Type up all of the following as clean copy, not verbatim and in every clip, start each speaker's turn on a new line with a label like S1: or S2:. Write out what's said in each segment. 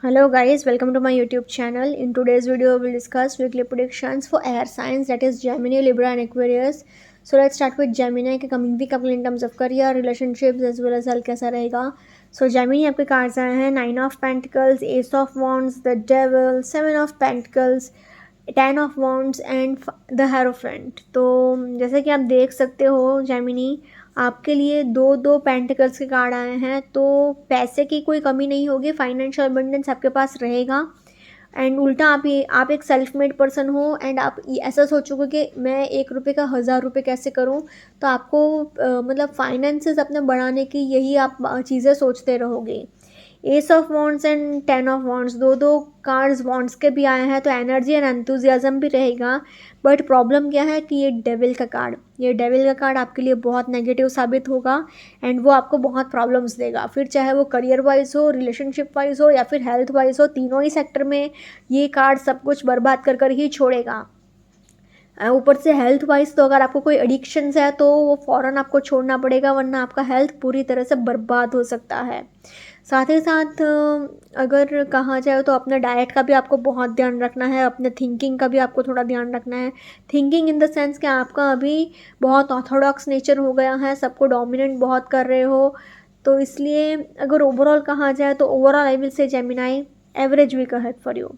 S1: Hello guys, welcome to my YouTube channel. In today's video, we will discuss weekly predictions for air signs, that is Gemini, Libra and Aquarius. So let's start with Gemini के coming week आपके in terms of career, relationships as well as health कैसा रहेगा. So Gemini आपके cards आए हैं 9 of Pentacles, Ace of Wands, the Devil, 7 of Pentacles, 10 of Wands and the Hierophant. तो जैसे कि आप देख सकते हो Gemini, आपके लिए दो दो पेंटिकल्स के कार्ड आए हैं, तो पैसे की कोई कमी नहीं होगी, फाइनेंशियल अबंडेंस आपके पास रहेगा. एंड उल्टा आप एक सेल्फ मेड पर्सन हो एंड आप ऐसा सोचोगे कि मैं 1 रुपये का 1000 रुपये कैसे करूं, तो आपको मतलब फाइनेंसेस अपने बढ़ाने की यही आप चीज़ें सोचते रहोगे. S of wands and 10 of wands, दो दो कार्ड्स वॉन्ड्स के भी आए हैं, तो एनर्जी एंड एंथुजियाज्म भी रहेगा. बट प्रॉब्लम क्या है कि ये डेविल का कार्ड आपके लिए बहुत नेगेटिव साबित होगा एंड वो आपको बहुत प्रॉब्लम्स देगा. फिर चाहे वो करियर वाइज हो, रिलेशनशिप वाइज हो या फिर हेल्थ वाइज हो, तीनों ही सेक्टर में ये कार्ड सब कुछ बर्बाद कर ही छोड़ेगा. ऊपर से हेल्थ वाइज तो अगर आपको कोई एडिक्शंस है तो वो फ़ौरन आपको छोड़ना पड़ेगा, वरना आपका हेल्थ पूरी तरह से बर्बाद हो सकता है. साथ ही साथ अगर कहा जाए तो अपने डाइट का भी आपको बहुत ध्यान रखना है, अपने थिंकिंग का भी आपको थोड़ा ध्यान रखना है. थिंकिंग इन द सेंस कि आपका अभी बहुत ऑर्थोडॉक्स नेचर हो गया है, सबको डोमिनेट बहुत कर रहे हो. तो इसलिए अगर ओवरऑल कहा जाए तो overall I will say Gemini average week ahead for you.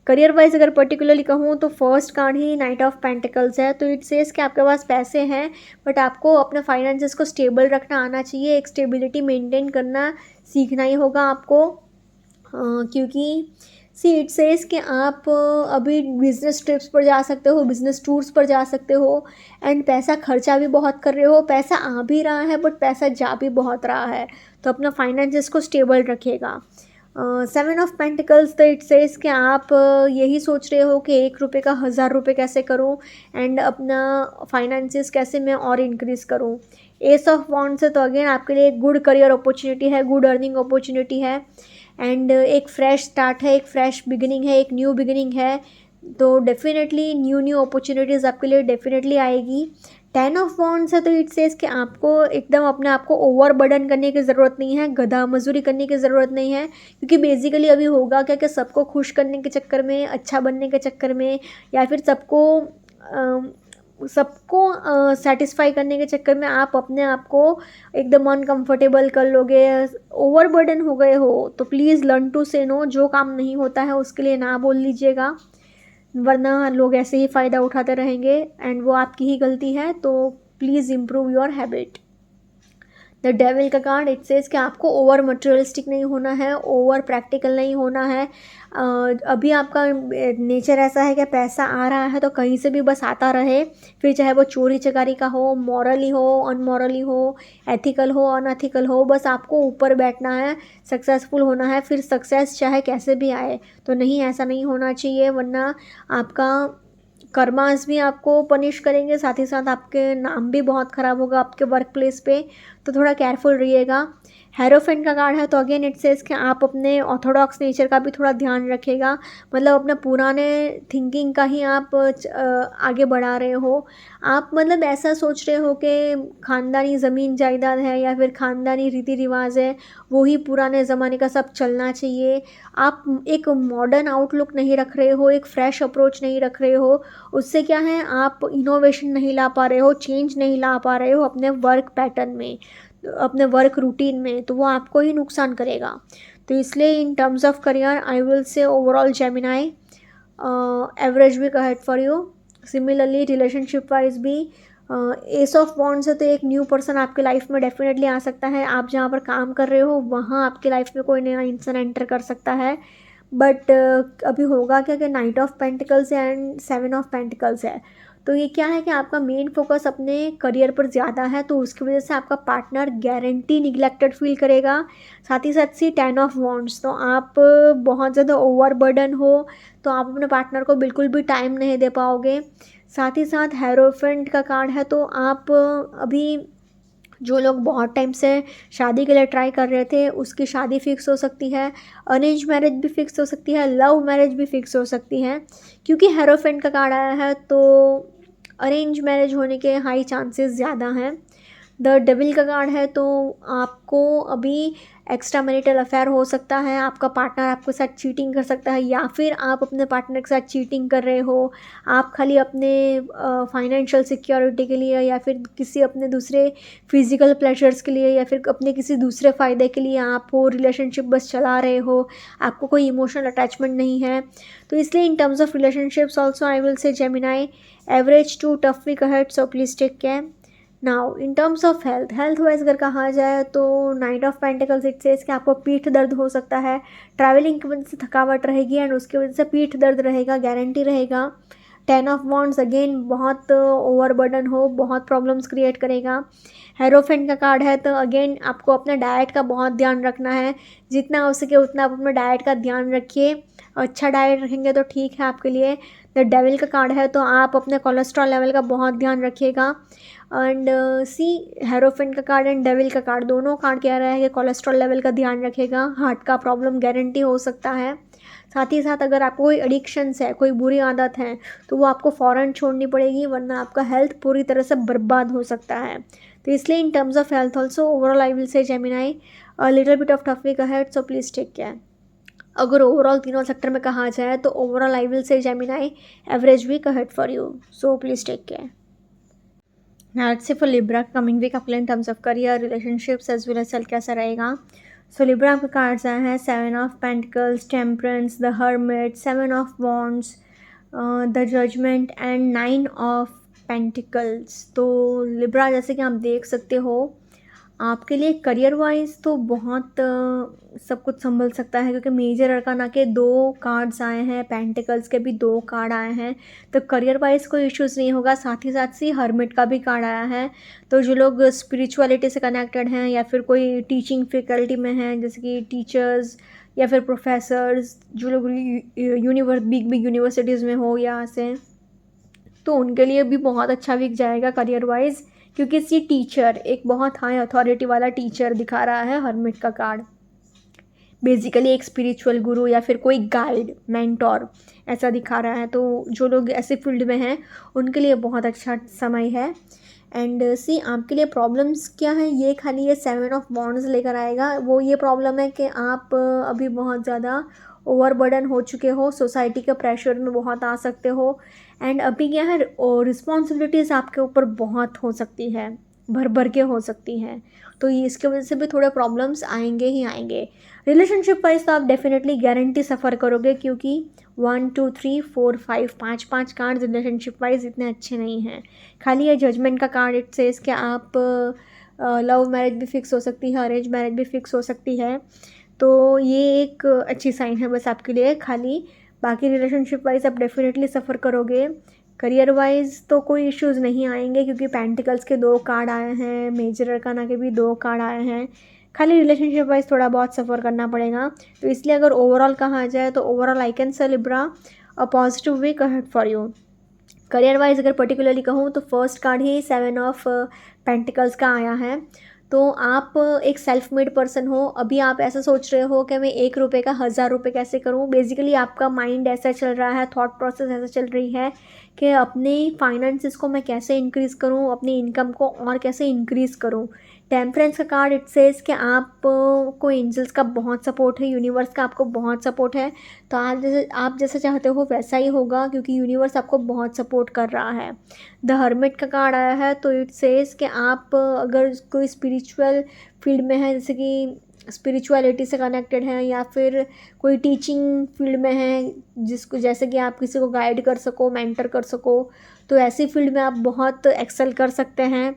S1: Career wise अगर पर्टिकुलरली कहूँ तो फर्स्ट कार्ड ही नाइट ऑफ पेंटिकल्स है, तो इट सेज कि आपके पास पैसे हैं बट आपको अपने फाइनेंसेस को स्टेबल रखना आना चाहिए. एक स्टेबिलिटी मेंटेन करना सीखना ही होगा आपको, क्योंकि इट सेज कि आप अभी बिजनेस ट्रिप्स पर जा सकते हो, बिजनेस टूर्स पर जा सकते हो एंड पैसा खर्चा भी बहुत कर रहे हो. पैसा आ भी रहा है बट पैसा जा भी बहुत रहा है, तो अपना फाइनेंसेस को स्टेबल रखिएगा. 7 ऑफ पेंटिकल्स, तो इट सेज कि आप यही सोच रहे हो कि 1 रुपये का 1000 रुपये कैसे करूं एंड अपना फाइनेंसेस कैसे मैं और इंक्रीज़ करूं. एस ऑफ वॉन्ड्स है, तो अगेन आपके लिए एक गुड करियर अपॉर्चुनिटी है, गुड अर्निंग अपॉर्चुनिटी है एंड एक फ्रेश स्टार्ट है, एक फ्रेश बिगिनिंग है, एक न्यू बिगिनिंग है. तो डेफिनेटली न्यू अपॉर्चुनिटीज़ आपके लिए डेफिनेटली आएगी. 10 ऑफ वॉन्ड्स है, तो इट सेज कि आपको एकदम अपने आप को ओवर बर्डन करने की ज़रूरत नहीं है, गधा मजदूरी करने की ज़रूरत नहीं है, क्योंकि बेसिकली अभी होगा क्या कि सबको खुश करने के चक्कर में, अच्छा बनने के चक्कर में या फिर सबको सेटिस्फाई करने के चक्कर में आप अपने आप को एकदम अनकंफर्टेबल कर लोगे, ओवर बर्डन हो गए हो. तो प्लीज़ लर्न टू से नो. जो काम नहीं होता है उसके लिए ना बोल लीजिएगा, वरना लोग ऐसे ही फ़ायदा उठाते रहेंगे एंड वो आपकी ही गलती है. तो please improve your habit. The devil का कार्ड, इट सेज कि आपको ओवर मटेरियलिस्टिक नहीं होना है, ओवर प्रैक्टिकल नहीं होना है. अभी आपका नेचर ऐसा है कि पैसा आ रहा है तो कहीं से भी बस आता रहे, फिर चाहे वो चोरी चकारी का हो, मॉरली हो, अनमॉरली हो, एथिकल हो, अनएथिकल हो, बस आपको ऊपर बैठना है, सक्सेसफुल होना है, फिर सक्सेस चाहे कैसे भी आए. तो नहीं, ऐसा नहीं होना चाहिए, वरना आपका कर्मास भी आपको पनिश करेंगे, साथ ही साथ आपके नाम भी बहुत ख़राब होगा आपके वर्क प्लेस पे. तो थोड़ा केयरफुल रहिएगा. हेरोफेंट का कार्ड है, तो अगेन इट सेज कि आप अपने ऑर्थोडॉक्स नेचर का भी थोड़ा ध्यान रखिएगा, मतलब अपने पुराने थिंकिंग का ही आप आगे बढ़ा रहे हो. आप मतलब ऐसा सोच रहे हो कि ख़ानदानी ज़मीन जायदाद है या फिर ख़ानदानी रीति रिवाज है, वही पुराने ज़माने का सब चलना चाहिए. आप एक मॉडर्न आउटलुक नहीं रख रहे हो, एक फ्रेश अप्रोच नहीं रख रहे हो. उससे क्या है, आप इनोवेशन नहीं ला पा रहे हो, चेंज नहीं ला पा रहे हो अपने वर्क पैटर्न में, अपने वर्क रूटीन में, तो वो आपको ही नुकसान करेगा. तो इसलिए in terms of career I will say overall Gemini average week ahead for you. Similarly relationship wise भी एस ऑफ वॉन्ड्स है, तो एक न्यू पर्सन आपके लाइफ में डेफिनेटली आ सकता है. आप जहाँ पर काम कर रहे हो वहाँ आपके लाइफ में कोई नया इंसान एंटर कर सकता है. बट अभी होगा क्या कि नाइट ऑफ पेंटिकल्स है एंड 7 ऑफ पेंटिकल्स है, तो ये क्या है कि आपका मेन फोकस अपने करियर पर ज़्यादा है, तो उसकी वजह से आपका पार्टनर गारंटी निगलेक्टेड फील करेगा. साथ ही साथ 10 ऑफ वॉन्ड्स, तो आप बहुत ज़्यादा ओवर बर्डन हो, तो आप अपने पार्टनर को बिल्कुल भी टाइम नहीं दे पाओगे. साथ ही साथ हेरोफेंट का कार्ड है, तो आप अभी जो लोग बहुत टाइम से शादी के लिए ट्राई कर रहे थे उसकी शादी फिक्स हो सकती है, अरेंज मैरिज भी फिक्स हो सकती है, लव मैरिज भी फिक्स हो सकती है. क्योंकि हेरोफेंट का कार्ड आया है तो अरेंज मैरिज होने के हाई चांसेस ज़्यादा हैं. द डेविल का कार्ड है, तो आपको अभी एक्स्ट्रा मैरिटल अफेयर हो सकता है, आपका पार्टनर आपके साथ चीटिंग कर सकता है, या फिर आप अपने पार्टनर के साथ चीटिंग कर रहे हो। आप खाली अपने फाइनेंशियल सिक्योरिटी के लिए या फिर किसी अपने दूसरे फिजिकल प्लेजर्स के लिए या फिर अपने किसी दूसरे फ़ायदे के लिए आप वो रिलेशनशिप बस चला रहे हो, आपको कोई इमोशनल अटैचमेंट नहीं है। तो इसलिए in terms of relationships also I will say Gemini average to tough week ahead, so please take care. Now in terms of health wise अगर कहा जाए तो knight of pentacles it says कि आपको पीठ दर्द हो सकता है, ट्रैवलिंग की वजह से थकावट रहेगी एंड उसकी वजह से पीठ दर्द रहेगा, गारंटी रहेगा। 10 ऑफ वॉन्ड्स अगेन बहुत ओवरबर्डन हो, बहुत प्रॉब्लम्स क्रिएट करेगा। हेरोफेंट का कार्ड है तो अगेन आपको अपना डाइट का बहुत ध्यान रखना है, जितना हो सके उतना आप अपने डाइट का ध्यान रखिए, अच्छा डाइट रखेंगे तो ठीक है आपके लिए। द डेविल का कार्ड है तो आप अपने कोलेस्ट्रॉल लेवल का बहुत ध्यान रखिएगा। एंड सी हेरोफेंट का कार्ड एंड डेविल का कार्ड, दोनों कार्ड कह रहा है कि कोलेस्ट्रॉल लेवल का ध्यान रखेगा, हार्ट का प्रॉब्लम गारंटी हो सकता है। साथ ही साथ अगर आपको कोई एडिक्शंस है, कोई बुरी आदत है तो वो आपको फ़ौरन छोड़नी पड़ेगी, वरना आपका हेल्थ पूरी तरह से बर्बाद हो सकता है। तो इसलिए in terms of health also overall I will say Gemini a little bit of tough week ahead, so please take care. अगर ओवरऑल तीनों सेक्टर में कहा जाए तो overall I will say Gemini average week ahead for you, so please take care. Now let's say for Libra coming week आपके लिए in terms of career, relationships as well as health कैसा रहेगा। So Libra आपके cards आए हैं 7 of Pentacles, Temperance, The Hermit, 7 of Wands, The Judgment and 9 of Pentacles। तो Libra जैसे कि आप देख सकते हो आपके लिए करियर वाइज तो बहुत सब कुछ संभल सकता है, क्योंकि मेजर अरकाना के 2 कार्ड्स आए हैं, पेंटिकल्स के भी 2 कार्ड आए हैं, तो करियर वाइज कोई इश्यूज़ नहीं होगा। साथ ही साथ हर्मिट का भी कार्ड आया है, तो जो लोग स्पिरिचुअलिटी से कनेक्टेड हैं या फिर कोई टीचिंग फैकल्टी में हैं जैसे कि टीचर्स या फिर प्रोफेसर्स, जो लोग बिग यूनिवर्सिटीज़ में हो यहाँ से, तो उनके लिए भी बहुत अच्छा वीक जाएगा करियर वाइज, क्योंकि इसी टीचर एक बहुत हाई अथॉरिटी वाला टीचर दिखा रहा है हर्मिट का कार्ड, बेसिकली एक स्पिरिचुअल गुरु या फिर कोई गाइड मेंटोर ऐसा दिखा रहा है। तो जो लोग ऐसे फील्ड में हैं उनके लिए बहुत अच्छा समय है। एंड सी आपके लिए प्रॉब्लम्स क्या है, ये खाली ये 7 ऑफ वॉन्ड्स लेकर आएगा। वो ये प्रॉब्लम है कि आप अभी बहुत ज़्यादा ओवरबर्डन हो चुके हो, सोसाइटी के प्रेशर में बहुत आ सकते हो, एंड अभी क्या है रिस्पॉन्सिबिलिटीज़ आपके ऊपर बहुत हो सकती है, भर भर के हो सकती हैं, तो ये इसके वजह से भी थोड़े प्रॉब्लम्स आएंगे ही आएंगे। रिलेशनशिप वाइज तो आप डेफिनेटली गारंटी सफ़र करोगे, क्योंकि 1 2 3 4 5 5 कार्ड रिलेशनशिप वाइज इतने अच्छे नहीं हैं। खाली ये जजमेंट का कार्ड इट सेज कि आप लव मैरिज भी फिक्स हो सकती है, अरेंज मैरिज भी फिक्स हो सकती है, तो ये एक अच्छी साइन है बस आपके लिए खाली। बाकी रिलेशनशिप वाइज आप डेफिनेटली सफ़र करोगे। करियर वाइज तो कोई इश्यूज़ नहीं आएंगे, क्योंकि पेंटिकल्स के 2 कार्ड आए हैं, मेजर अरकाना के भी 2 कार्ड आए हैं। खाली रिलेशनशिप वाइज थोड़ा बहुत सफ़र करना पड़ेगा। तो इसलिए अगर ओवरऑल कहा जाए तो overall I can say Libra a positive week ahead for you. Career wise अगर पर्टिकुलरली कहूँ तो फर्स्ट कार्ड ही 7 ऑफ पेंटिकल्स का आया है। तो आप एक सेल्फ मेड पर्सन हो, अभी आप ऐसा सोच रहे हो कि मैं 1 रुपये का 1000 रुपये कैसे करूं। बेसिकली आपका माइंड ऐसा चल रहा है, थॉट प्रोसेस ऐसा चल रही है कि अपने फाइनेंसिस को मैं कैसे इंक्रीज़ करूं, अपनी इनकम को और कैसे इंक्रीज़ करूं। टेम्परेंस का कार्ड इट सेज कि आप को एंजल्स का बहुत सपोर्ट है, यूनिवर्स का आपको बहुत सपोर्ट है, तो आप जैसा चाहते हो वैसा ही होगा, क्योंकि यूनिवर्स आपको बहुत सपोर्ट कर रहा है। द हर्मिट का कार्ड आया है, तो इट सेज कि आप अगर कोई स्पिरिचुअल फील्ड में है, जैसे कि स्पिरिचुअलिटी से कनेक्टेड हैं या फिर कोई टीचिंग फील्ड में है, जिसको जैसे कि आप किसी को गाइड कर सको, मेंटर कर सको, तो ऐसी फील्ड में आप बहुत एक्सेल कर सकते हैं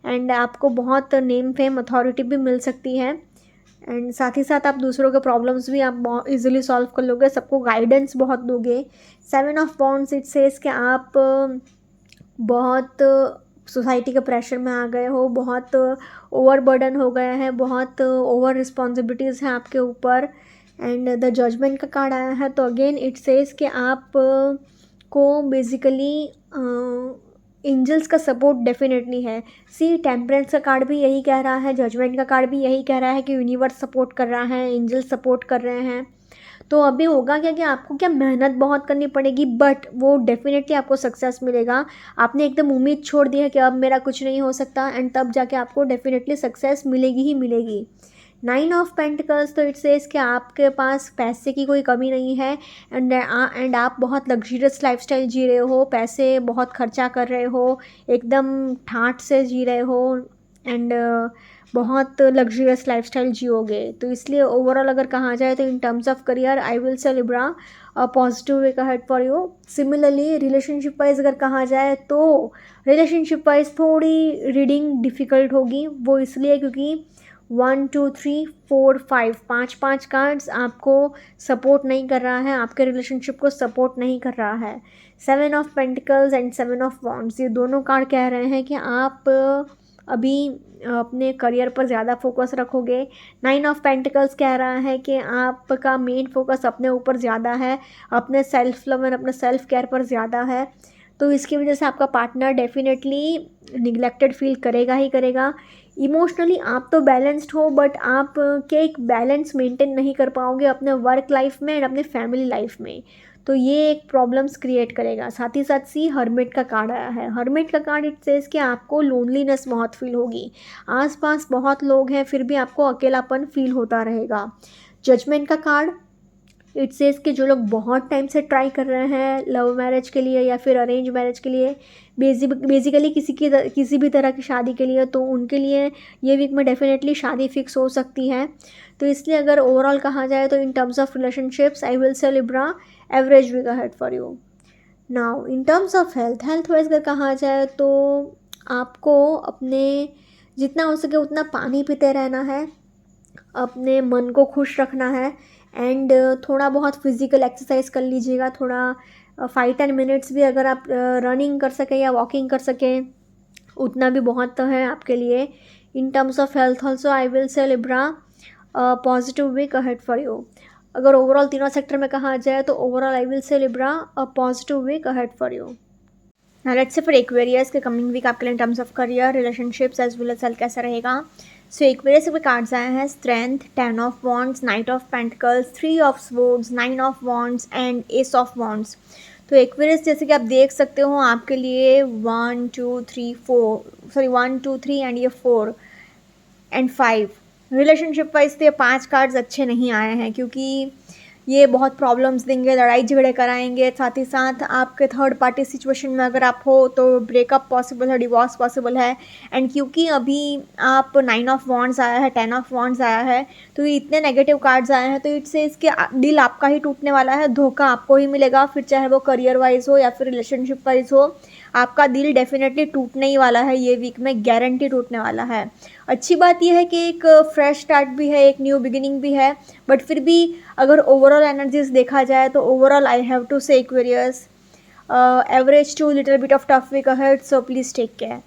S1: एंड आपको बहुत नेम फेम अथॉरिटी भी मिल सकती है। एंड साथ ही साथ आप दूसरों के प्रॉब्लम्स भी आप बहुत ईजिली सॉल्व कर लोगे, सबको गाइडेंस बहुत दोगे। 7 ऑफ वॉन्ड्स इट सेज कि आप बहुत सोसाइटी के प्रेशर में आ गए हो, बहुत ओवरबर्डन हो गया है, बहुत ओवर रिस्पॉन्सिबिलिटीज़ हैं आपके ऊपर। एंड द जजमेंट का कार्ड आया है, तो अगेन इट सेज कि आप को बेसिकली एंजल्स का सपोर्ट डेफिनेटली है। सी टेम्परेंस का कार्ड भी यही कह रहा है, जजमेंट का कार्ड भी यही कह रहा है कि यूनिवर्स सपोर्ट कर रहा है, एंजल्स सपोर्ट कर रहे हैं। तो अभी होगा क्या कि आपको क्या मेहनत बहुत करनी पड़ेगी, बट वो डेफिनेटली आपको सक्सेस मिलेगा। आपने एकदम उम्मीद छोड़ दी है कि अब मेरा कुछ नहीं हो सकता, एंड तब जाके आपको डेफिनेटली सक्सेस मिलेगी ही मिलेगी। 9 ऑफ पेंटिकल्स, तो इट सेज कि आपके पास पैसे की कोई कमी नहीं है एंड आप बहुत लग्जरियस लाइफस्टाइल जी रहे हो, पैसे बहुत खर्चा कर रहे हो, एकदम ठाठ से जी रहे हो एंड बहुत लग्जरियस लाइफस्टाइल जियोगे। तो इसलिए ओवरऑल अगर कहा जाए तो in terms of career I will say Libra positive way का head for you. Similarly relationship wise अगर कहा जाए तो रिलेशनशिप वाइज थोड़ी रीडिंग डिफ़िकल्ट होगी, वो इसलिए क्योंकि 1 2 3 4 5 5 कार्ड्स आपको सपोर्ट नहीं कर रहा है, आपके रिलेशनशिप को सपोर्ट नहीं कर रहा है। 7 of pentacles and 7 of wands, ये दोनों कार्ड कह रहे हैं कि आप अभी अपने करियर पर ज़्यादा फोकस रखोगे। 9 ऑफ पेंटिकल्स कह रहा है कि आपका मेन फोकस अपने ऊपर ज़्यादा है, अपने सेल्फ लव एंड अपने सेल्फ केयर पर ज़्यादा है। तो इसकी वजह से आपका पार्टनर डेफिनेटली निगलेक्टेड फील करेगा ही करेगा। इमोशनली आप तो बैलेंस्ड हो, बट आप के एक बैलेंस मेंटेन नहीं कर पाओगे अपने वर्क लाइफ में एंड अपने फैमिली लाइफ में, तो ये एक प्रॉब्लम्स क्रिएट करेगा। साथ ही साथ सी हर्मिट का कार्ड आया है। हर्मिट का कार्ड इट सेज कि आपको लोनलीनेस बहुत फील होगी, आसपास बहुत लोग हैं फिर भी आपको अकेलापन फील होता रहेगा। जजमेंट का कार्ड इट सेज कि जो लोग बहुत टाइम से ट्राई कर रहे हैं लव मैरिज के लिए या फिर अरेंज मैरिज के लिए, बेसिकली किसी भी तरह की शादी के लिए, तो उनके लिए ये वीक में डेफिनेटली शादी फिक्स हो सकती है। तो इसलिए अगर ओवरऑल कहा जाए तो in terms of relationships I will say Libra average week ahead for you. Now in terms of health wise अगर कहा जाए तो आपको अपने जितना हो सके उतना पानी पीते रहना है, अपने मन को खुश रखना है एंड थोड़ा बहुत फिज़िकल एक्सरसाइज कर लीजिएगा। थोड़ा 5-10 मिनट्स भी अगर आप रनिंग कर सकें या वॉकिंग कर सकें उतना भी बहुत तो है आपके लिए। In terms of health also I will say Libra positive week ahead for you. अगर ओवरऑल तीनों सेक्टर में कहा जाए तो overall I will say Libra positive week ahead for you. Now let's say for Aquarius के coming week आपके लिए in terms of career, relationships as well as health कैसा रहेगा। सो एक्वेरियस के कार्ड्स आए हैं strength, 10 of wands, knight of pentacles, 3 of swords, 9 of wands and S of wands. तो Aquarius जैसे कि आप देख सकते हो आपके लिए 1 2 3 एंड ये 4 एंड 5 रिलेशनशिप वाइज तो ये 5 कार्ड्स अच्छे नहीं आए हैं, क्योंकि ये बहुत प्रॉब्लम्स देंगे, लड़ाई झगड़े कराएंगे। साथ ही साथ आपके थर्ड पार्टी सिचुएशन में अगर आप हो तो ब्रेकअप पॉसिबल है, डिवोर्स पॉसिबल है। एंड क्योंकि अभी आप 9 ऑफ वॉन्ड्स आया है, 10 ऑफ वॉन्ड्स आया है, तो ये इतने नेगेटिव कार्ड्स आए हैं, तो इट्स इसके दिल आपका ही टूटने वाला है, धोखा आपको ही मिलेगा, फिर चाहे वो करियर वाइज हो या फिर रिलेशनशिप वाइज हो, आपका दिल डेफिनेटली टूटने ही वाला है। ये वीक में गारंटी टूटने वाला है। अच्छी बात यह है कि एक फ्रेश स्टार्ट भी है, एक न्यू बिगिनिंग भी है, बट फिर भी अगर ओवरऑल एनर्जीज देखा जाए तो overall I have to say Aquarius average to little bit of tough week ahead, so please take care.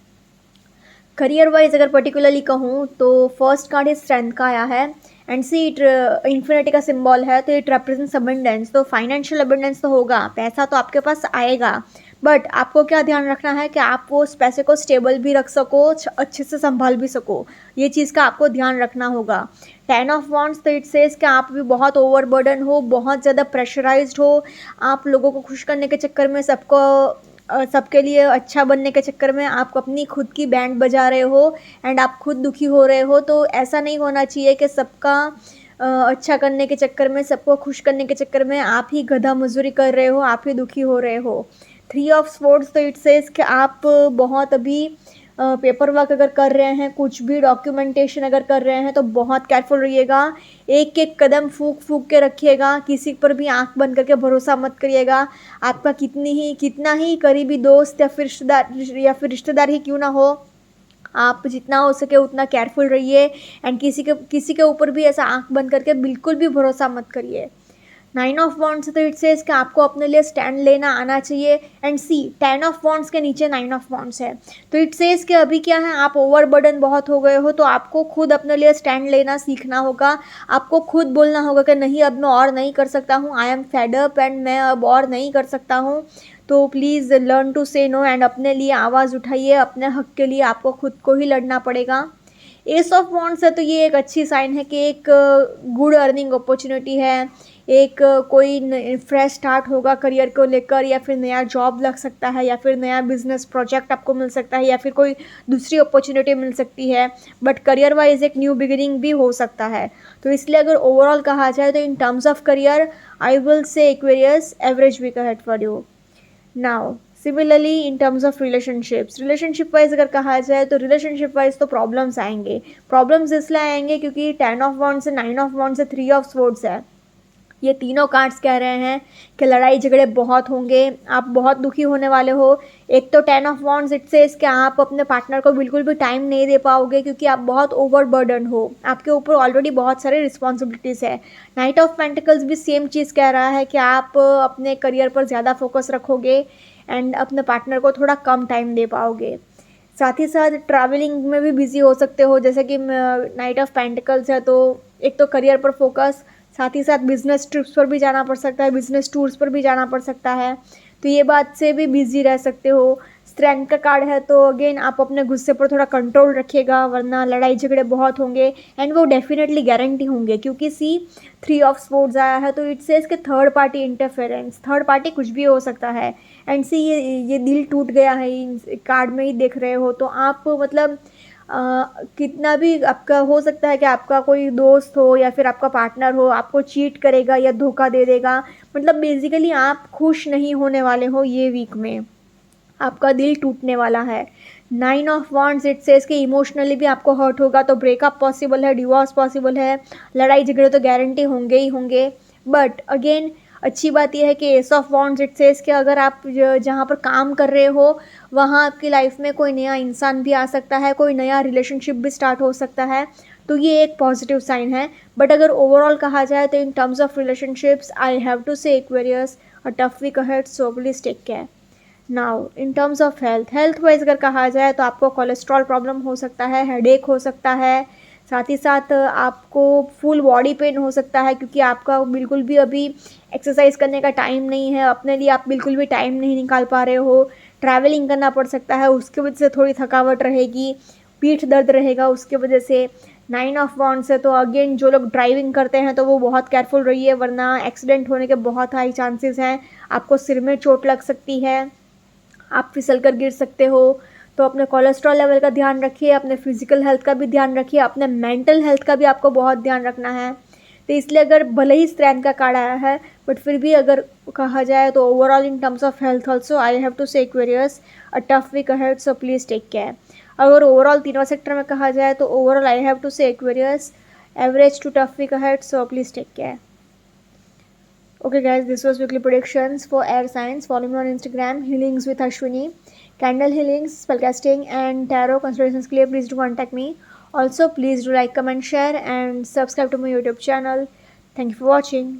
S1: Career wise अगर पर्टिकुलरली कहूँ तो फर्स्ट कार्ड इस स्ट्रेंथ का आया है एंड सी इट इन्फिनिटी का सिंबल है, तो इट रिप्रेजेंट्स अबंडेंस। तो फाइनेंशियल अबंडेंस तो होगा, पैसा तो आपके पास आएगा, बट आपको क्या ध्यान रखना है कि आप वो उस पैसे को स्टेबल भी रख सको, अच्छे से संभाल भी सको, ये चीज़ का आपको ध्यान रखना होगा। 10 ऑफ वॉन्ड्स तो इट सेज कि आप भी बहुत ओवरबर्डन हो, बहुत ज़्यादा प्रेशराइज्ड हो, आप लोगों को खुश करने के चक्कर में सबके लिए अच्छा बनने के चक्कर में आप अपनी खुद की बैंड बजा रहे हो एंड आप खुद दुखी हो रहे हो। तो ऐसा नहीं होना चाहिए कि सबका अच्छा करने के चक्कर में, सबको खुश करने के चक्कर में आप ही गधा मजदूरी कर रहे हो, आप ही दुखी हो रहे हो। 3 ऑफ स्वॉर्ड्स तो इट सेज कि आप बहुत अभी पेपर वर्क अगर कर रहे हैं, कुछ भी डॉक्यूमेंटेशन अगर कर रहे हैं तो बहुत केयरफुल रहिएगा, एक एक कदम फूक के रखिएगा, किसी पर भी आंख बंद करके भरोसा मत करिएगा। आपका कितना ही करीबी दोस्त या फिर रिश्तेदार ही क्यों ना हो, आप जितना हो सके उतना केयरफुल रहिए एंड किसी के ऊपर भी ऐसा आंख बंद करके बिल्कुल भी भरोसा मत करिए। 9 ऑफ वॉन्ड्स तो इट सेज कि आपको अपने लिए स्टैंड लेना आना चाहिए एंड सी 10 ऑफ वॉन्ड्स के नीचे 9 ऑफ वॉन्ड्स है, तो इट सेज कि अभी क्या है, आप ओवरबर्डन बहुत हो गए हो, तो आपको खुद अपने लिए स्टैंड लेना सीखना होगा। आपको खुद बोलना होगा कि नहीं, अब मैं और नहीं कर सकता हूँ, I am fed up and मैं अब और नहीं कर सकता हूँ। तो प्लीज़ लर्न टू से नो एंड अपने लिए आवाज़ उठाइए, अपने हक के लिए आपको खुद को ही लड़ना पड़ेगा। एस ऑफ वॉन्ड्स है तो ये एक अच्छी साइन है कि एक गुड अर्निंग अपॉर्चुनिटी है, एक कोई फ्रेश स्टार्ट होगा करियर को लेकर, या फिर नया जॉब लग सकता है, या फिर नया बिजनेस प्रोजेक्ट आपको मिल सकता है, या फिर कोई दूसरी अपॉर्चुनिटी मिल सकती है, बट करियर वाइज एक न्यू बिगिनिंग भी हो सकता है। तो इसलिए अगर ओवरऑल कहा जाए तो in terms of career I will say Aquarius average week ahead for you. Now similarly in terms of relationship wise अगर कहा जाए तो रिलेशनशिप वाइज तो प्रॉब्लम्स आएंगे। प्रॉब्लम्स इसलिए आएंगे क्योंकि 10 ऑफ वॉन्ड्स है, 9 ऑफ वॉन्ड्स है, 3 ऑफ स्वॉर्ड्स है। ये तीनों कार्ड्स कह रहे हैं कि लड़ाई झगड़े बहुत होंगे, आप बहुत दुखी होने वाले हो। एक तो 10 ऑफ वॉन्ड्स इट सेज कि आप अपने पार्टनर को बिल्कुल भी टाइम नहीं दे पाओगे क्योंकि आप बहुत ओवरबर्डन हो, आपके ऊपर ऑलरेडी बहुत सारे रिस्पॉन्सिबिलिटीज़ है। नाइट ऑफ पेंटिकल्स भी सेम चीज़ कह रहा है कि आप अपने करियर पर ज़्यादा फोकस रखोगे एंड अपने पार्टनर को थोड़ा कम टाइम दे पाओगे। साथ ही साथ ट्रैवलिंग में भी बिजी हो सकते हो, जैसे कि नाइट ऑफ पेंटिकल्स है तो एक तो करियर पर फोकस, साथ ही साथ बिजनेस ट्रिप्स पर भी जाना पड़ सकता है, बिजनेस टूर्स पर भी जाना पड़ सकता है, तो ये बात से भी बिजी रह सकते हो। स्ट्रेंथ का कार्ड है तो अगेन आप अपने गुस्से पर थोड़ा कंट्रोल रखिएगा, वरना लड़ाई झगड़े बहुत होंगे एंड वो डेफिनेटली गारंटी होंगे, क्योंकि सी 3 ऑफ स्वॉर्ड्स आया है तो इट सेज कि third party interference, third party कुछ भी हो सकता है। एंड सी ये दिल टूट गया है इन कार्ड में ही देख रहे हो, तो आप मतलब कितना भी आपका हो सकता है कि आपका कोई दोस्त हो या फिर आपका पार्टनर हो आपको चीट करेगा या धोखा दे देगा, मतलब बेसिकली आप खुश नहीं होने वाले हो ये वीक में, आपका दिल टूटने वाला है। 9 ऑफ वॉन्ड्स इट सेज कि इमोशनली भी आपको हर्ट होगा, तो ब्रेकअप पॉसिबल है, डिवोर्स पॉसिबल है, लड़ाई झगड़े तो गारंटी होंगे ही होंगे। बट अगेन अच्छी बात यह है कि S of wands it says कि अगर आप जहाँ पर काम कर रहे हो वहाँ आपकी लाइफ में कोई नया इंसान भी आ सकता है, कोई नया रिलेशनशिप भी स्टार्ट हो सकता है, तो ये एक पॉजिटिव साइन है। बट अगर ओवरऑल कहा जाए तो in terms of relationships I have to say Aquarius a tough week ahead, so please take care. Now in terms of health wise अगर कहा जाए तो आपको कोलेस्ट्रॉल प्रॉब्लम हो सकता है, हेडेक हो सकता है, साथ ही साथ आपको फुल बॉडी पेन हो सकता है क्योंकि आपका बिल्कुल भी अभी एक्सरसाइज करने का टाइम नहीं है, अपने लिए आप बिल्कुल भी टाइम नहीं निकाल पा रहे हो, ट्रैवलिंग करना पड़ सकता है उसकी वजह से थोड़ी थकावट रहेगी, पीठ दर्द रहेगा उसकी वजह से। 9 ऑफ वॉन्ड्स है तो अगेन जो लोग ड्राइविंग करते हैं तो वो बहुत केयरफुल रहिए, वरना एक्सीडेंट होने के बहुत हाई चांसेस हैं, आपको सिर में चोट लग सकती है, आप फिसल कर गिर सकते हो। तो अपने कोलेस्ट्रॉल लेवल का ध्यान रखिए, अपने फिजिकल हेल्थ का भी ध्यान रखिए, अपने मेंटल हेल्थ का भी आपको बहुत ध्यान रखना है। तो इसलिए अगर भले ही स्ट्रेंथ का कार्ड आया है बट फिर भी अगर कहा जाए तो overall in terms of health also I have to say Aquarius a tough week ahead, so please take care. अगर ओवरऑल तीनों सेक्टर में कहा जाए तो overall I have to say Aquarius average to tough week ahead, so please take care. Okay guys, this was weekly predictions for air signs. Follow me on Instagram, healings with Ashwini, candle healings, spellcasting and tarot consultations के लिए please do contact me. Also please do like, comment, share and subscribe to my YouTube channel. Thank you for watching.